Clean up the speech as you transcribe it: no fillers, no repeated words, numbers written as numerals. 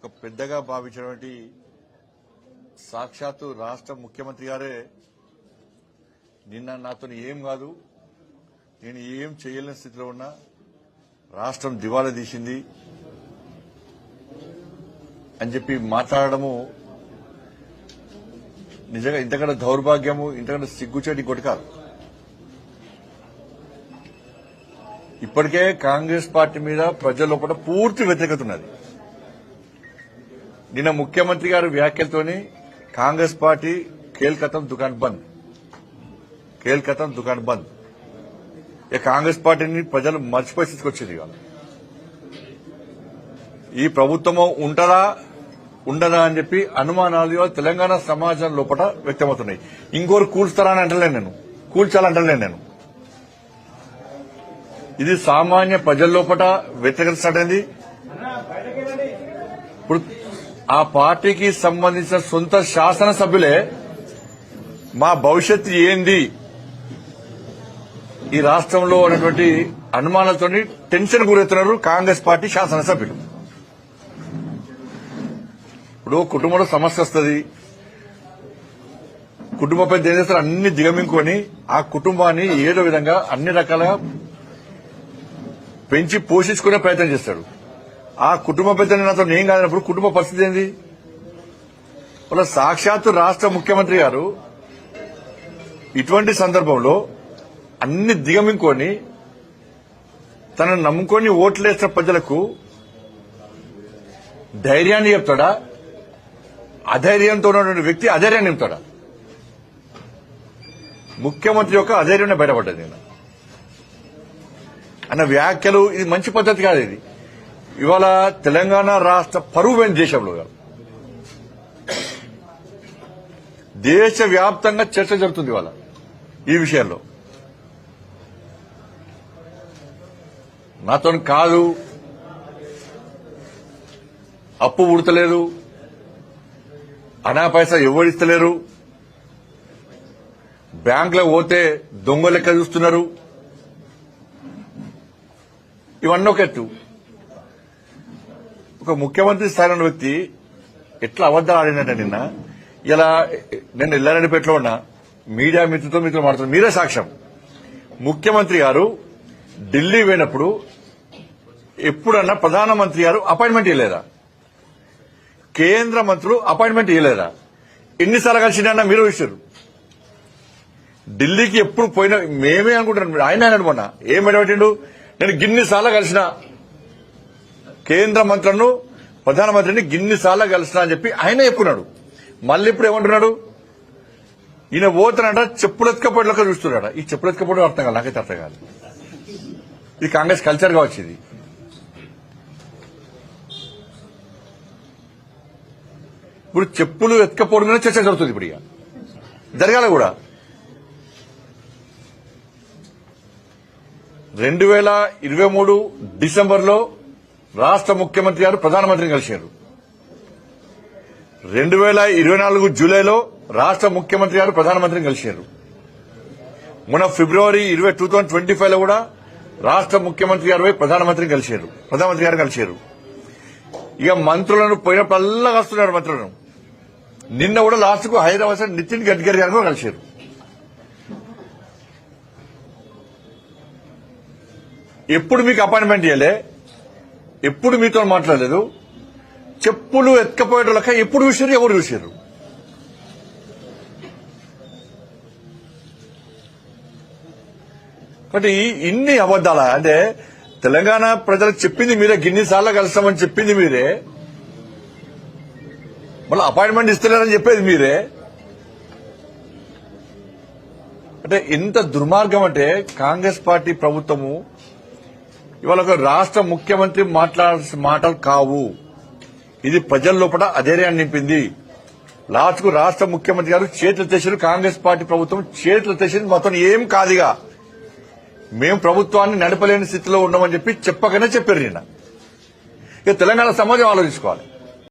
ఒక పెద్దగా భావించినటువంటి సాక్షాత్తు రాష్ట్ర ముఖ్యమంత్రి గారే నిన్న నాతో ఏం కాదు, నేను ఏం చేయలేని స్థితిలో ఉన్నా, రాష్ట్రం దివాలా తీసింది అని చెప్పి మాట్లాడడము నిజంగా ఇంతకంటే దౌర్భాగ్యము, ఇంతకంటే సిగ్గుచేటి ఇంకోటి కాదు. ఇప్పటికే కాంగ్రెస్ పార్టీ మీద ప్రజల లోపల పూర్తి వ్యతిరేకత ఉన్నది. నిన్న ముఖ్యమంత్రి గారి వ్యాఖ్యలతోని కాంగ్రెస్ పార్టీ ఖేల్ ఖతం దుకాన్ బంద్, ఖేల్ ఖతం దుకాన్ బంద్. ఇక కాంగ్రెస్ పార్టీని ప్రజలు మర్చిపోయే స్థితికి వచ్చింది. ఇవాళ ఈ ప్రభుత్వము ఉంటదా ఉండదా అని చెప్పి అనుమానాలు తెలంగాణ సమాజం లోపల వ్యక్తమవుతున్నాయి. ఇంకోరు కూల్స్తారా అని అంటలేను నేను, కూల్చాలంటలేను నేను. ఇది సామాన్య ప్రజల లోపల వ్యతిరేకత స్టార్ట్ అయింది. ఇప్పుడు ఆ పార్టీకి సంబంధించిన సొంత శాసనసభ్యులే మా భవిష్యత్తు ఏంది ఈ రాష్ట్రంలో ఉన్నటువంటి అనుమానాలతో టెన్షన్ గురవుతున్నారు కాంగ్రెస్ పార్టీ శాసనసభ్యులు. ఇప్పుడు కుటుంబంలో సమస్య వస్తుంది, కుటుంబ పెద్ద ఏం చేస్తారు, అన్ని దిగమింగుకొని ఆ కుటుంబాన్ని ఏదో విధంగా అన్ని రకాలుగా పెంచి పోషించుకునే ప్రయత్నం చేస్తాడు. ఆ కుటుంబ పెద్దని నాతో ఏం కాదన్నప్పుడు కుటుంబ పరిస్థితి ఏంది? వాళ్ళ సాక్షాత్తు రాష్ట్ర ముఖ్యమంత్రి గారు ఇటువంటి సందర్భంలో అన్ని దిగమింగుకొని తనను నమ్ముకొని ఓట్లేసిన ప్రజలకు ధైర్యాన్ని చెప్తాడా? అధైర్యంతో ఉన్నటువంటి వ్యక్తి అధైర్యాన్ని నింపుతాడా? ముఖ్యమంత్రి యొక్క అధైర్యాన్ని బయటపడ్డది నేను అన్న వ్యాఖ్యలు. ఇది మంచి పద్ధతి కాదు. ఇది ఇవాళ తెలంగాణ రాష్ట్ర పరువు పోయిన దేశంలో కాదు, దేశవ్యాప్తంగా చర్చ జరుగుతుంది ఇవాళ ఈ విషయంలో. నాతో కాదు, అప్పు ఉడతలేదు, అనా పైసా ఎవరిస్తలేరు, బ్యాంకులో పోతే దొంగ లెక్క చూస్తున్నారు, ఇవన్నీ ఒక ఎత్తు. ఒక ముఖ్యమంత్రి స్థాయిలో ఉన్న వ్యక్తి ఎట్లా అబద్దాలు ఆడినట్టే. నిన్న ఇలా నేను ఎల్లారెడ్డిపేటలో ఉన్నా, మీడియా మిత్రులతో మాట్లాడుతున్నా, మీరే సాక్ష్యం. ముఖ్యమంత్రి గారు ఢిల్లీ పోయినప్పుడు ఎప్పుడన్నా ప్రధానమంత్రి గారు అపాయింట్మెంట్ ఇవ్వలేదా? కేంద్ర మంత్రులు అపాయింట్మెంట్ ఇవ్వలేదా? ఎన్నిసార్లు కలిసినా మీరు ఇచ్చారు. ఢిల్లీకి ఎప్పుడు పోయినా మేమే అనుకుంటున్నాం. ఆయన మొన్న ఏం పెట్టిండు, నేను గిన్నిసార్లు కలిసిన కేంద్ర మంత్రులను, ప్రధానమంత్రిని గిన్నిసార్లు కలిసిన అని చెప్పి ఆయన చెప్పుకున్నాడు. మళ్ళీ ఇప్పుడు ఏమంటున్నాడు, ఈయన పోతానంట చెప్పులెత్తుకపోయేలాగా చూస్తున్నాడ. ఈ చెప్పులెత్తుకపోవడం అర్థం కాదు, నాకైతే అర్థం కాదు. ఇది కాంగ్రెస్ కల్చర్ గా వచ్చింది. ఇప్పుడు చెప్పులు ఎత్తుకపోవడం మీద చర్చ జరుగుతుంది. ఇప్పుడు ఇక జరగాల కూడా. 2023 డిసెంబర్లో రాష్ట్ర ముఖ్యమంత్రి గారు ప్రధానమంత్రిని కలిశారు. 2024 జూలైలో రాష్ట్ర ముఖ్యమంత్రి గారు ప్రధానమంత్రిని కలిశారు. మొన్న ఫిబ్రవరి 2025లో కూడా రాష్ట్ర ముఖ్యమంత్రి గారు ప్రధానమంత్రి గారు కలిశారు. ఇక మంత్రులను పోయినప్పుడల్లా కలుస్తున్నారు మంత్రులను. నిన్న కూడా లాస్ట్ కు హైదరాబాద్ నితిన్ గడ్కరీ గారు కూడా కలిశారు. ఎప్పుడు మీకు అపాయింట్మెంట్ ఇవ్వలే, ఎప్పుడు మీతో మాట్లాడలేదు. చెప్పులు ఎత్తుకపోయేటోళ్ళక ఎప్పుడు చూసారు, ఎవరు చూసారు? కాబట్టి ఇన్ని అబద్దాలా? అంటే తెలంగాణ ప్రజలకు చెప్పింది మీరే, గిన్నిసార్లు కలుస్తామని చెప్పింది మీరే, మళ్ళీ అపాయింట్మెంట్ ఇస్తలేరని చెప్పేది మీరే. అంటే ఎంత దుర్మార్గం అంటే కాంగ్రెస్ పార్టీ ప్రభుత్వము ఇవాళ ఒక రాష్ట్ర ముఖ్యమంత్రి మాట్లాడాల్సిన మాటలు కావు. ఇది ప్రజల లోపల అధైర్యాన్ని నింపింది. లాస్ట్ కు రాష్ట్ర ముఖ్యమంత్రి గారు చేతులు తెచ్చారు, కాంగ్రెస్ పార్టీ ప్రభుత్వం చేతులు తెచ్చింది. మొత్తం ఏం కాదుగా, మేము ప్రభుత్వాన్ని నడపలేని స్థితిలో ఉన్నామని చెప్పి చెప్పకనే చెప్పారు నిన్న. ఇక తెలంగాణ సమాజం ఆలోచించుకోవాలి.